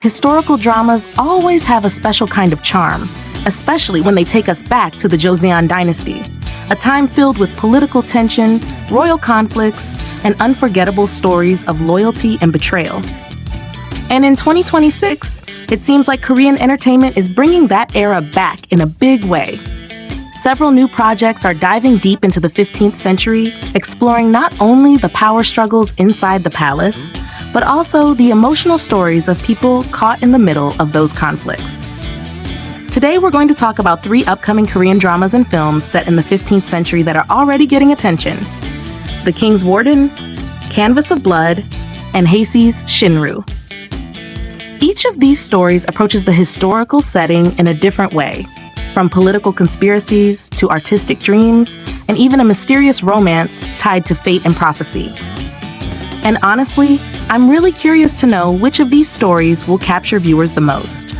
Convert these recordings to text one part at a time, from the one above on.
Historical dramas always have a special kind of charm, especially when they take us back to the Joseon Dynasty, a time filled with political tension, royal conflicts, and unforgettable stories of loyalty and betrayal. And in 2026, it seems like Korean entertainment is bringing that era back in a big way. Several new projects are diving deep into the 15th century, exploring not only the power struggles inside the palace, but also the emotional stories of people caught in the middle of those conflicts. Today, we're going to talk about 3 upcoming Korean dramas and films set in the 15th century that are already getting attention: The King's Warden, Canvas of Blood, and Haesi's Shinru. Each of these stories approaches the historical setting in a different way, from political conspiracies to artistic dreams, and even a mysterious romance tied to fate and prophecy. And honestly, I'm really curious to know which of these stories will capture viewers the most.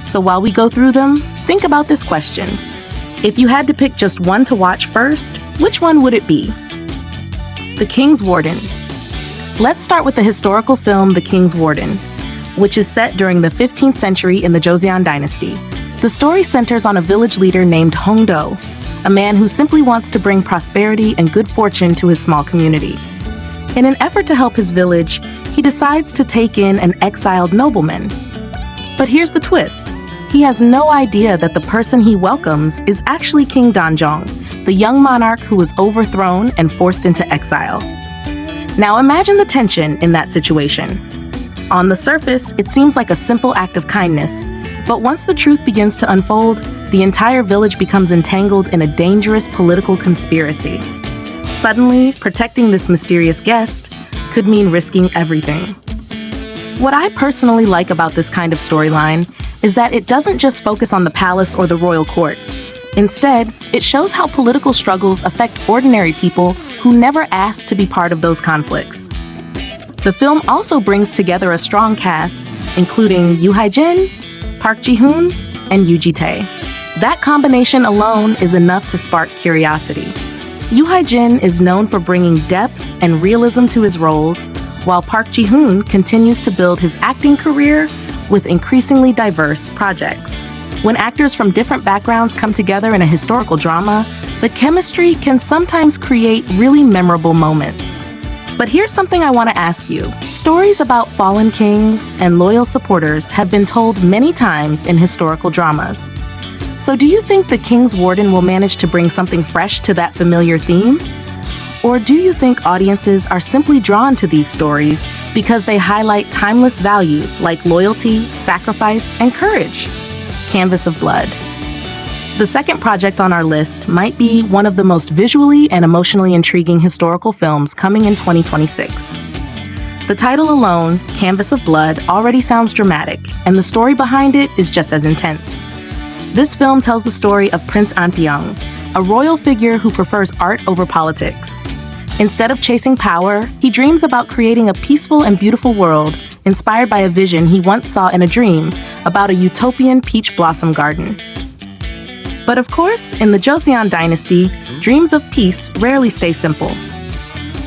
So while we go through them, think about this question. If you had to pick just one to watch first, which one would it be? The King's Warden. Let's start with the historical film The King's Warden, which is set during the 15th century in the Joseon Dynasty. The story centers on a village leader named Hong-do, a man who simply wants to bring prosperity and good fortune to his small community. In an effort to help his village, he decides to take in an exiled nobleman. But here's the twist. He has no idea that the person he welcomes is actually King Danjong, the young monarch who was overthrown and forced into exile. Now imagine the tension in that situation. On the surface, it seems like a simple act of kindness, but once the truth begins to unfold, the entire village becomes entangled in a dangerous political conspiracy. Suddenly, protecting this mysterious guest could mean risking everything. What I personally like about this kind of storyline is that it doesn't just focus on the palace or the royal court. Instead, it shows how political struggles affect ordinary people who never asked to be part of those conflicts. The film also brings together a strong cast, including Yoo Hai Jin, Park Ji-hoon, and Yoo Ji-tae. That combination alone is enough to spark curiosity. Yoo Hai Jin is known for bringing depth and realism to his roles, while Park Ji-hoon continues to build his acting career with increasingly diverse projects. When actors from different backgrounds come together in a historical drama, the chemistry can sometimes create really memorable moments. But here's something I want to ask you. Stories about fallen kings and loyal supporters have been told many times in historical dramas. So do you think The King's Warden will manage to bring something fresh to that familiar theme? Or do you think audiences are simply drawn to these stories because they highlight timeless values like loyalty, sacrifice, and courage? Canvas of Blood. The second project on our list might be one of the most visually and emotionally intriguing historical films coming in 2026. The title alone, Canvas of Blood, already sounds dramatic, and the story behind it is just as intense. This film tells the story of Prince Ahn Bo Hyun, a royal figure who prefers art over politics. Instead of chasing power, he dreams about creating a peaceful and beautiful world inspired by a vision he once saw in a dream about a utopian peach blossom garden. But of course, in the Joseon Dynasty, dreams of peace rarely stay simple.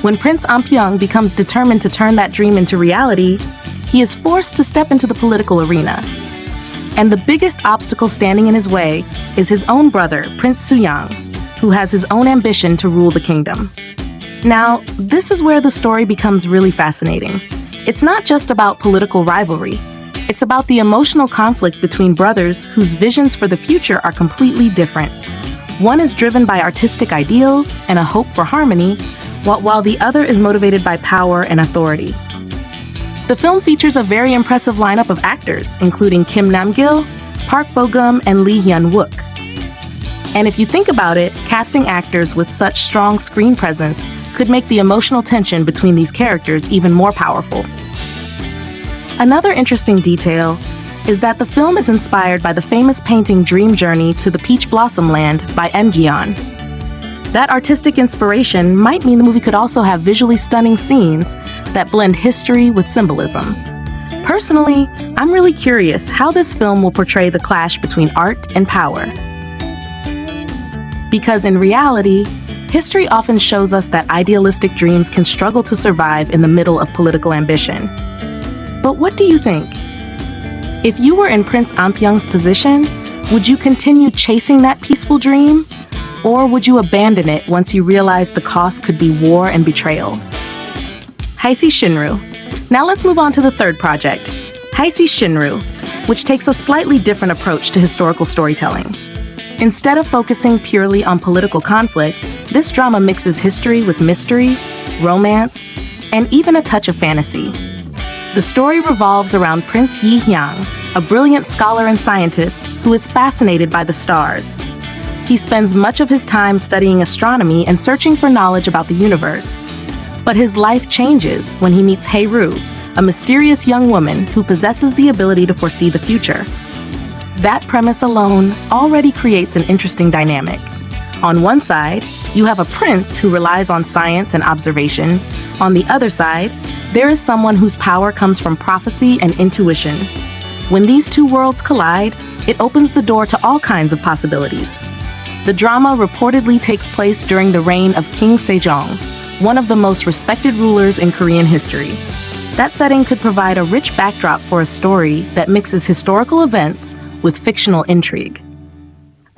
When Prince Ahn Bo Hyun becomes determined to turn that dream into reality, he is forced to step into the political arena. And the biggest obstacle standing in his way is his own brother, Prince Soo-young, who has his own ambition to rule the kingdom. Now, this is where the story becomes really fascinating. It's not just about political rivalry. It's about the emotional conflict between brothers whose visions for the future are completely different. One is driven by artistic ideals and a hope for harmony, while the other is motivated by power and authority. The film features a very impressive lineup of actors, including Nam Gil, Park Bo-gum, and Lee Hyun-wook. And if you think about it, casting actors with such strong screen presence could make the emotional tension between these characters even more powerful. Another interesting detail is that the film is inspired by the famous painting Dream Journey to the Peach Blossom Land by Ahn Bo Hyun. That artistic inspiration might mean the movie could also have visually stunning scenes that blend history with symbolism. Personally, I'm really curious how this film will portray the clash between art and power. Because in reality, history often shows us that idealistic dreams can struggle to survive in the middle of political ambition. But what do you think? If you were in Prince Ampyeong's position, would you continue chasing that peaceful dream? Or would you abandon it once you realized the cost could be war and betrayal? Haesi Shinru. Now let's move on to the third project, Haesi Shinru, which takes a slightly different approach to historical storytelling. Instead of focusing purely on political conflict, this drama mixes history with mystery, romance, and even a touch of fantasy. The story revolves around Prince Yi Hyang, a brilliant scholar and scientist who is fascinated by the stars. He spends much of his time studying astronomy and searching for knowledge about the universe. But his life changes when he meets Hae-ru, a mysterious young woman who possesses the ability to foresee the future. That premise alone already creates an interesting dynamic. On one side, you have a prince who relies on science and observation. On the other side, there is someone whose power comes from prophecy and intuition. When these two worlds collide, it opens the door to all kinds of possibilities. The drama reportedly takes place during the reign of King Sejong, one of the most respected rulers in Korean history. That setting could provide a rich backdrop for a story that mixes historical events with fictional intrigue.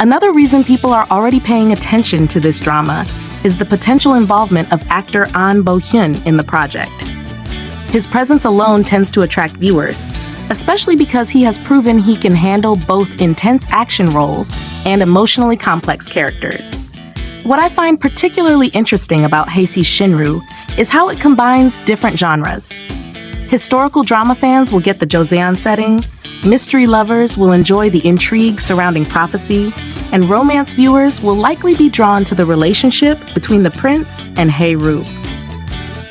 Another reason people are already paying attention to this drama is the potential involvement of actor Ahn Bo Hyun in the project. His presence alone tends to attract viewers, especially because he has proven he can handle both intense action roles and emotionally complex characters. What I find particularly interesting about Haesi Shinru is how it combines different genres. Historical drama fans will get the Joseon setting, mystery lovers will enjoy the intrigue surrounding prophecy, and romance viewers will likely be drawn to the relationship between the prince and Hae-ru.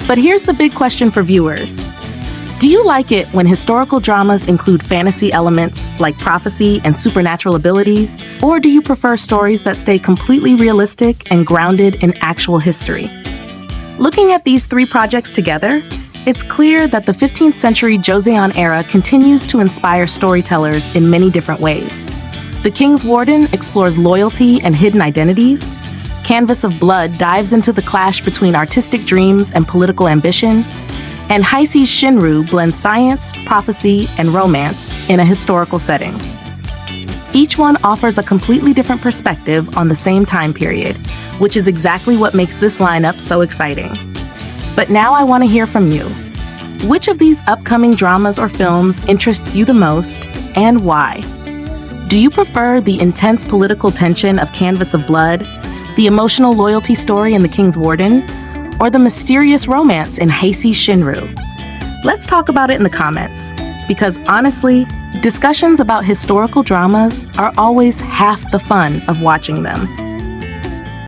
But here's the big question for viewers. Do you like it when historical dramas include fantasy elements like prophecy and supernatural abilities? Or do you prefer stories that stay completely realistic and grounded in actual history? Looking at these three projects together, it's clear that the 15th century Joseon era continues to inspire storytellers in many different ways. The King's Warden explores loyalty and hidden identities. Canvas of Blood dives into the clash between artistic dreams and political ambition. And Haesi's Shinru blends science, prophecy, and romance in a historical setting. Each one offers a completely different perspective on the same time period, which is exactly what makes this lineup so exciting. But now I want to hear from you. Which of these upcoming dramas or films interests you the most, and why? Do you prefer the intense political tension of Canvas of Blood, the emotional loyalty story in The King's Warden, or the mysterious romance in Haesi's Shinru? Let's talk about it in the comments, because honestly, discussions about historical dramas are always half the fun of watching them.